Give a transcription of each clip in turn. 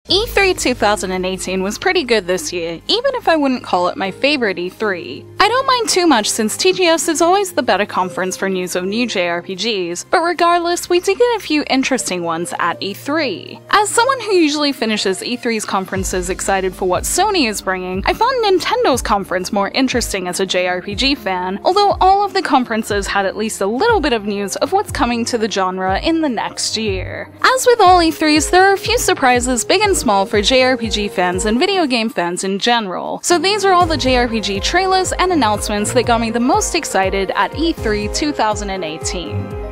E3 2018 was pretty good this year, even if I wouldn't call it my favorite E3. I don't mind too much since TGS is always the better conference for news of new JRPGs, but regardless, we did get a few interesting ones at E3. As someone who usually finishes E3's conferences excited for what Sony is bringing, I found Nintendo's conference more interesting as a JRPG fan, although all of the conferences had at least a little bit of news of what's coming to the genre in the next year. As with all E3s, there are a few surprises, big and small, for JRPG fans and video game fans in general. So these are all the JRPG trailers and announcements that got me the most excited at E3 2018.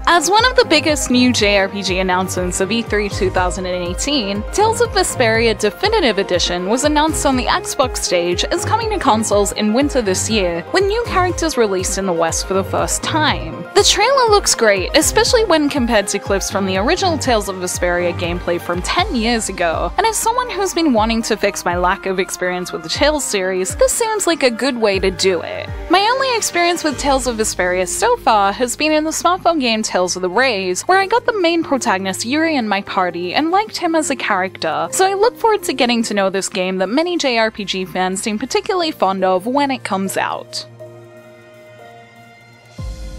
As one of the biggest new JRPG announcements of E3 2018, Tales of Vesperia Definitive Edition was announced on the Xbox stage as coming to consoles in winter this year, with new characters released in the West for the first time. The trailer looks great, especially when compared to clips from the original Tales of Vesperia gameplay from 10 years ago, and as someone who's been wanting to fix my lack of experience with the Tales series, this seems like a good way to do it. My only experience with Tales of Vesperia so far has been in the smartphone game Tales of the Rays, where I got the main protagonist Yuri in my party and liked him as a character, so I look forward to getting to know this game that many JRPG fans seem particularly fond of when it comes out.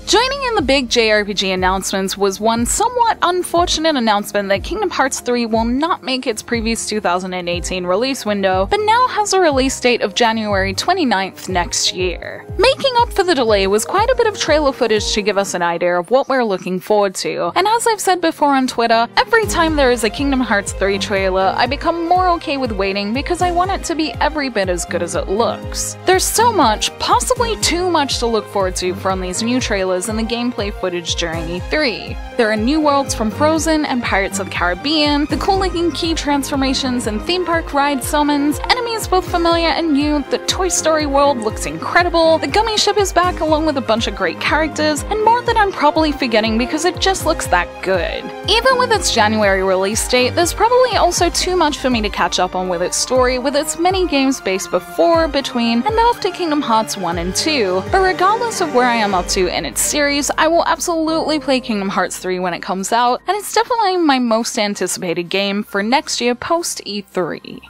Joining in the big JRPG announcements was one somewhat unfortunate announcement that Kingdom Hearts 3 will not make its previous 2018 release window, but now has a release date of January 29th next year. Making up for the delay was quite a bit of trailer footage to give us an idea of what we're looking forward to, and as I've said before on Twitter, every time there is a Kingdom Hearts 3 trailer, I become more okay with waiting because I want it to be every bit as good as it looks. There's so much, possibly too much, to look forward to from these new trailers and the gameplay footage during E3. There are new worlds from Frozen and Pirates of the Caribbean, the cool-looking key transformations and theme park ride summons, enemies both familiar and new, the Toy Story world looks incredible, the Gummy Ship is back along with a bunch of great characters, and more that I'm probably forgetting because it just looks that good. Even with its January release date, there's probably also too much for me to catch up on with its story, with its many games based before, between, and after Kingdom Hearts 1 and 2, but regardless of where I am up to in its series, I will absolutely play Kingdom Hearts 3 when it comes out, and it's definitely my most anticipated game for next year post E3.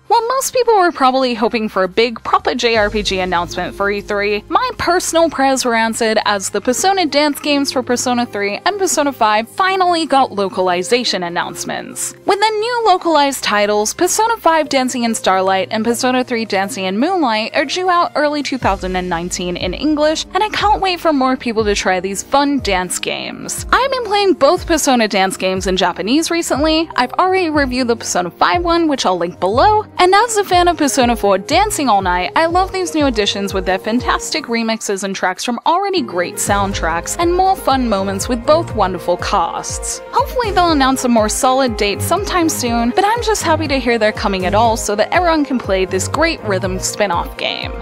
While most people were probably hoping for a big, proper JRPG announcement for E3, my personal prayers were answered as the Persona dance games for Persona 3 and Persona 5 finally got localization announcements. With the new localized titles, Persona 5 Dancing in Starlight and Persona 3 Dancing in Moonlight are due out early 2019 in English, and I can't wait for more people to try these fun dance games. I've been playing both Persona dance games in Japanese recently. I've already reviewed the Persona 5 one, which I'll link below, and as a fan of Persona 4 Dancing All Night, I love these new additions with their fantastic remixes and tracks from already great soundtracks, and more fun moments with both wonderful casts. Hopefully they'll announce a more solid date sometime soon, but I'm just happy to hear they're coming at all so that everyone can play this great rhythm spin-off game.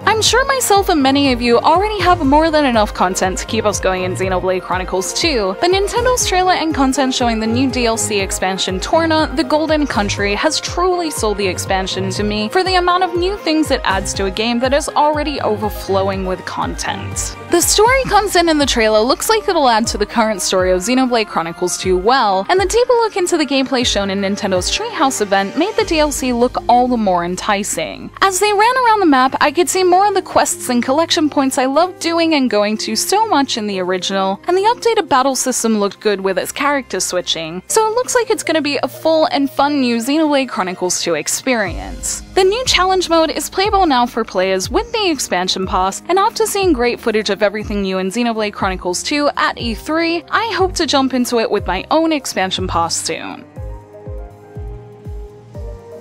I'm sure myself and many of you already have more than enough content to keep us going in Xenoblade Chronicles 2, but Nintendo's trailer and content showing the new DLC expansion Torna, The Golden Country, has truly sold the expansion to me for the amount of new things it adds to a game that is already overflowing with content. The story comes in the trailer looks like it'll add to the current story of Xenoblade Chronicles 2 well, and the deeper look into the gameplay shown in Nintendo's Treehouse event made the DLC look all the more enticing. As they ran around the map, I could see more of the quests and collection points I loved doing and going to so much in the original, and the updated battle system looked good with its character switching, so it looks like it's gonna be a full and fun new Xenoblade Chronicles 2 experience. The new challenge mode is playable now for players with the expansion pass, and after seeing great footage of everything new in Xenoblade Chronicles 2 at E3, I hope to jump into it with my own expansion pass soon.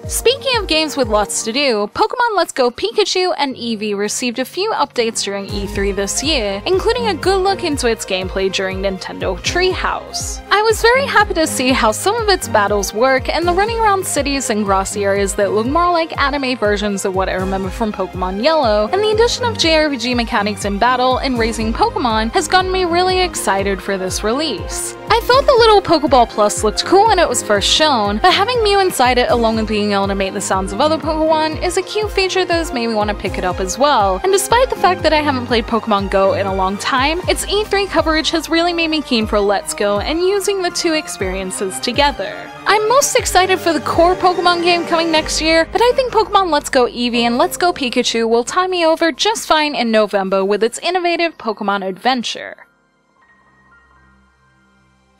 Speaking of games with lots to do, Pokemon Let's Go Pikachu and Eevee received a few updates during E3 this year, including a good look into its gameplay during Nintendo Treehouse. I was very happy to see how some of its battles work, and the running around cities and grassy areas that look more like anime versions of what I remember from Pokemon Yellow, and the addition of JRPG mechanics in battle and raising Pokemon has gotten me really excited for this release. I thought the little Pokeball Plus looked cool when it was first shown, but having Mew inside it along with being able to make the sounds of other Pokemon is a cute feature that has made me want to pick it up as well, and despite the fact that I haven't played Pokemon Go in a long time, its E3 coverage has really made me keen for Let's Go and using the two experiences together. I'm most excited for the core Pokemon game coming next year, but I think Pokemon Let's Go Eevee and Let's Go Pikachu will tie me over just fine in November with its innovative Pokemon adventure.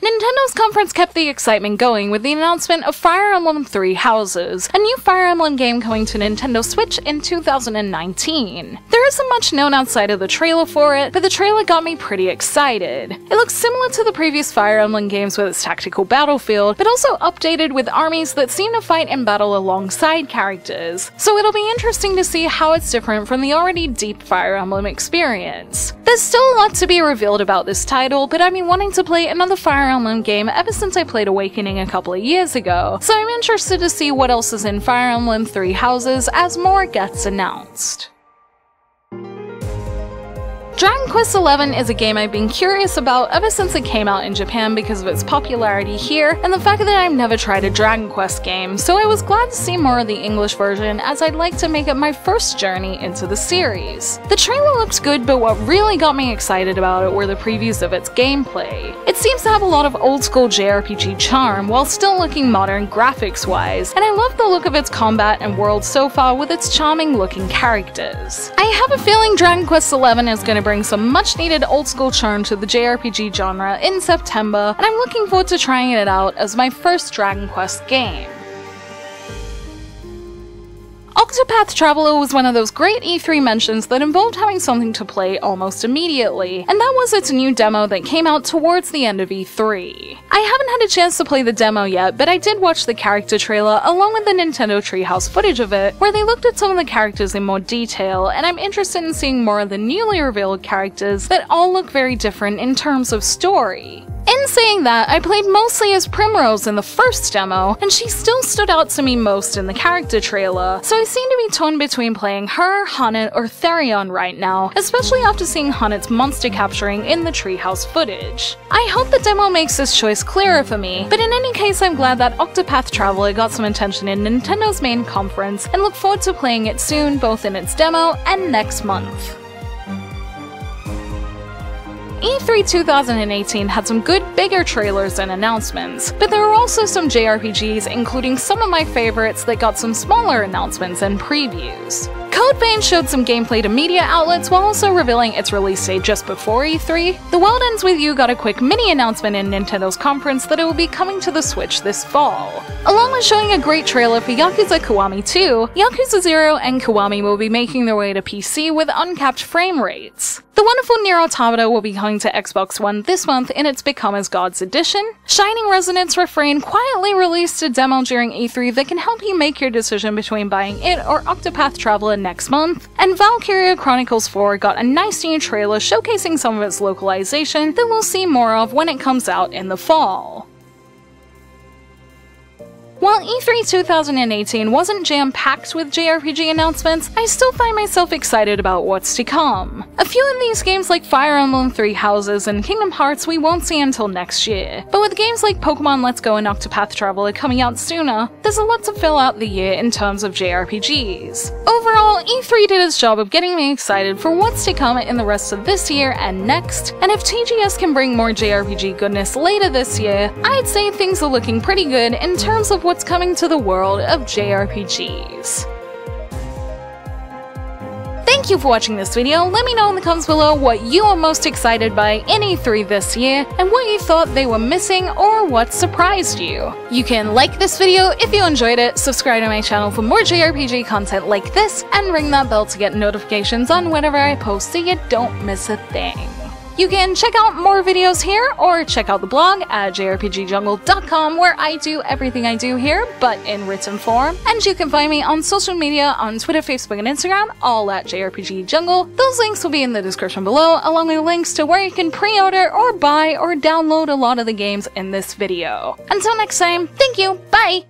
Nintendo's conference kept the excitement going with the announcement of Fire Emblem Three Houses, a new Fire Emblem game coming to Nintendo Switch in 2019. There isn't much known outside of the trailer for it, but the trailer got me pretty excited. It looks similar to the previous Fire Emblem games with its tactical battlefield, but also updated with armies that seem to fight and battle alongside characters, so it'll be interesting to see how it's different from the already deep Fire Emblem experience. There's still a lot to be revealed about this title, but I've been wanting to play another Fire Emblem game ever since I played Awakening a couple of years ago, so I'm interested to see what else is in Fire Emblem Three Houses as more gets announced. Dragon Quest XI is a game I've been curious about ever since it came out in Japan because of its popularity here and the fact that I've never tried a Dragon Quest game, so I was glad to see more of the English version as I'd like to make it my first journey into the series. The trailer looks good, but what really got me excited about it were the previews of its gameplay. It seems to have a lot of old school JRPG charm while still looking modern graphics-wise, and I love the look of its combat and world so far with its charming looking characters. I have a feeling Dragon Quest XI is going to bring some much needed old school charm to the JRPG genre in September, and I'm looking forward to trying it out as my first Dragon Quest game. Octopath Traveler was one of those great E3 mentions that involved having something to play almost immediately, and that was its new demo that came out towards the end of E3. I haven't had a chance to play the demo yet, but I did watch the character trailer along with the Nintendo Treehouse footage of it, where they looked at some of the characters in more detail, and I'm interested in seeing more of the newly revealed characters that all look very different in terms of story. In saying that, I played mostly as Primrose in the first demo, and she still stood out to me most in the character trailer, so I seem to be torn between playing her, Honnet, or Therion right now, especially after seeing Honnet's monster capturing in the Treehouse footage. I hope the demo makes this choice clearer for me, but in any case I'm glad that Octopath Traveler got some attention in Nintendo's main conference, and look forward to playing it soon both in its demo and next month. E3 2018 had some good, bigger trailers and announcements, but there were also some JRPGs, including some of my favorites, that got some smaller announcements and previews. Code Vein showed some gameplay to media outlets while also revealing its release date just before E3. The World Ends With You got a quick mini announcement in Nintendo's conference that it will be coming to the Switch this fall. Along with showing a great trailer for Yakuza Kiwami 2, Yakuza 0 and Kiwami will be making their way to PC with uncapped frame rates. The wonderful Nier Automata will be coming to Xbox One this month in its Become as Gods edition. Shining Resonance Refrain quietly released a demo during E3 that can help you make your decision between buying it or Octopath Traveler next month. And Valkyria Chronicles 4 got a nice new trailer showcasing some of its localization that we'll see more of when it comes out in the fall. While E3 2018 wasn't jam-packed with JRPG announcements, I still find myself excited about what's to come. A few of these games like Fire Emblem Three Houses and Kingdom Hearts we won't see until next year, but with games like Pokemon Let's Go and Octopath Traveler coming out sooner, there's a lot to fill out the year in terms of JRPGs. Overall, E3 did its job of getting me excited for what's to come in the rest of this year and next, and if TGS can bring more JRPG goodness later this year, I'd say things are looking pretty good in terms of what's coming to the world of JRPGs. Thank you for watching this video. Let me know in the comments below what you are most excited by in E3 this year, and what you thought they were missing or what surprised you. You can like this video if you enjoyed it, subscribe to my channel for more JRPG content like this, and ring that bell to get notifications on whenever I post so you don't miss a thing. You can check out more videos here, or check out the blog at jrpgjungle.com where I do everything I do here, but in written form. And you can find me on social media on Twitter, Facebook, and Instagram, all at jrpgjungle. Those links will be in the description below, along with links to where you can pre-order or buy or download a lot of the games in this video. Until next time, thank you, bye!